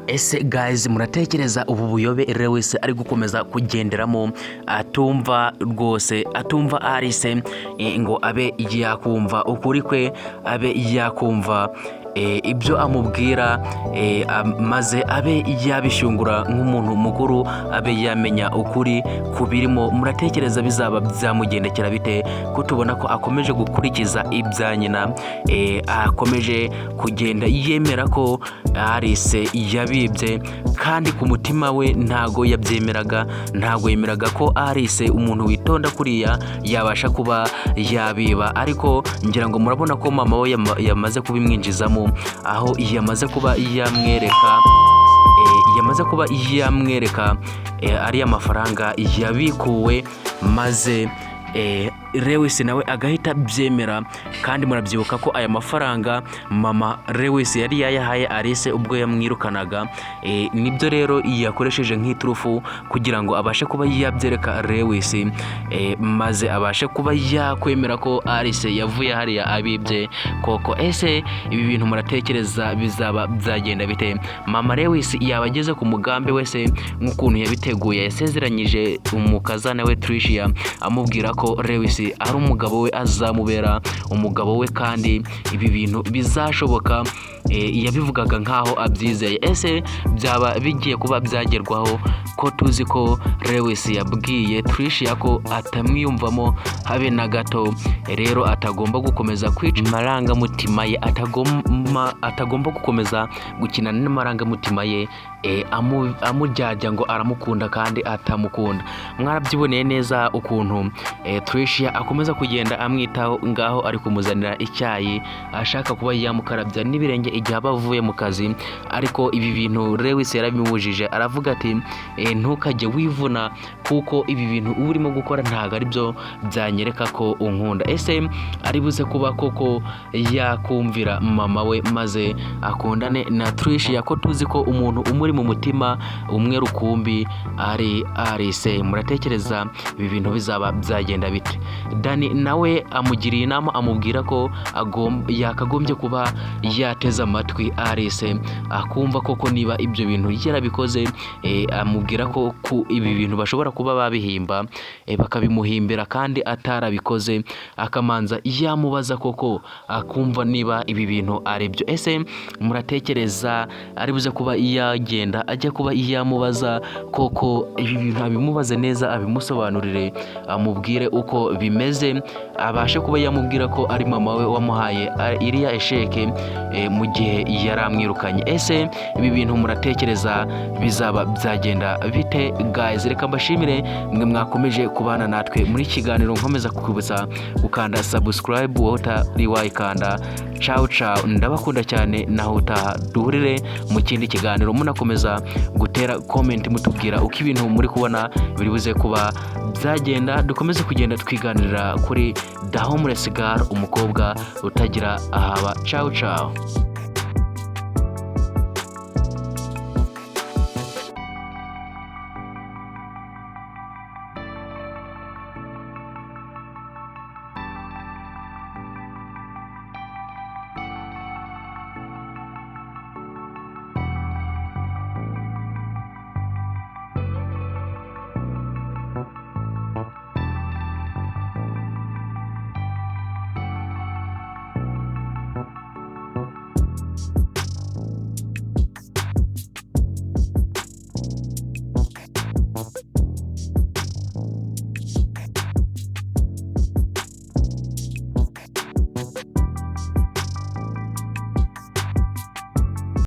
Ese guys muratekereza ubu buyobe Lewis ari gukomeza kugenderamo atumva Alice ngo abe yakumva ukuri kwe, abe yakumva ibyo amubwira maze abe yabishyungura nk'umuntu mukuru, abe yamenya ukuri kubirimo. Muratekereza bizaba byamugendekera bite ko tubona ko akomeje gukurikiza ibya nyina, akomeje kugenda yemera ko Alice yabibye, kandi ku mutima we ntago yabyemeraga, ntago yemeraga ko Alice umuntu witonda kuriya yabasha kuba yabiba. Ariko ngira ngo murabona ko mama we yamaze kubimwinjizamo, aho yamaze kuba yamwereka ariya mafaranga yabikuwe, maze Lewis nawe agahita byemera. Kandi murabyibuka ko aya mafaranga mama Lewis yari yayahaye Alice ubwo yamwirukanaga, nibyo rero yakoresheje nk'iturufu kugira ngo abashe kuba yabyereka Lewis, maze abashe kuba yakwemera ko Alice yavuye hariya abibye koko. Ese ibi bintu muratekereza bizaba byagenda bite? Mama Lewis yaba ageze ku mugambi wese nk'ukuntu yabiteguye, yasezeranyije umukazana we Tricia amubwira ko Lewis ari umugabo we, azamubera umugabo we, kandi ibi bintu bizashoboka. Yabivugaga nkaho abyizeye. Ese byaba bigiye kuba byagerwaho ko tuzi ko Lewis yabwiye Tricia ko atamwiyumvamo habe na gato, rero atagomba gukomeza kwica amarangamutima ye, atagomba gukomeza gukina n'amarangamutima ye, amujyajya ngo aramukunda kandi atamukunda. Mwarabyiboneye neza ukuntu Tricia akomeza kugenda amwitaho ngaho ari kumuzanira icyayi, ashaka kuba yamukarabya n'ibirenge igihe aba avuye mu kazi. Ariko ibi bintu Lewis yarabimubujije, aravuga ati ntukajye wivuna kuko ibi bintu uba urimo gukora ntabwo ari byo byanyereka ko unkunda. Ese ari buze kuba koko yakumvira mama we maze akundane na Tricia, ko tuzi ko umuntu umuri mu mutima umwe rukumbi ari Alice? Muratekereza ibi bintu bizaba byagenda bite? Dani nawe amugiriye inama, amubwira ko yakagombye kuba yateza amatwi Alice akumva koko niba ibyo bintu yarabikoze. Amubwira ko ibi bintu bashobora kuba babihimba, bakabimuhimbira kandi atarabikoze, akamanza yamubaza koko akumva niba ibi bintu ari byo. Ese muratekereza ari buze kuba yagenda ajya kuba yamubaza koko ibi bintu, abimubaze neza, abimusobanurire, amubwire uko bimeze, abashe kuba yamubwira ko ari mama we wamuhaye iriya esheke mu gihe yaramwirukanye? Ese ibi bintu muratekereza bizaba byagenda bite guys? Reka mbashimire mwe mwakomeje kubana natwe muri kiganiro, nkomeza kukwibutsa gukanda subscribe wowe utari wayikanda. Ciao ciao, ndabakunda cyane, naho utaha duhurire mu kindi kiganiro. Munakomeza gutera comment mutubwira uko ibintu muri kubona biri buze kuba byagenda, dukomeze kugenda twiganirira kuri The Homeless Girl, umukobwa utagira ahaba. Ciao ciao.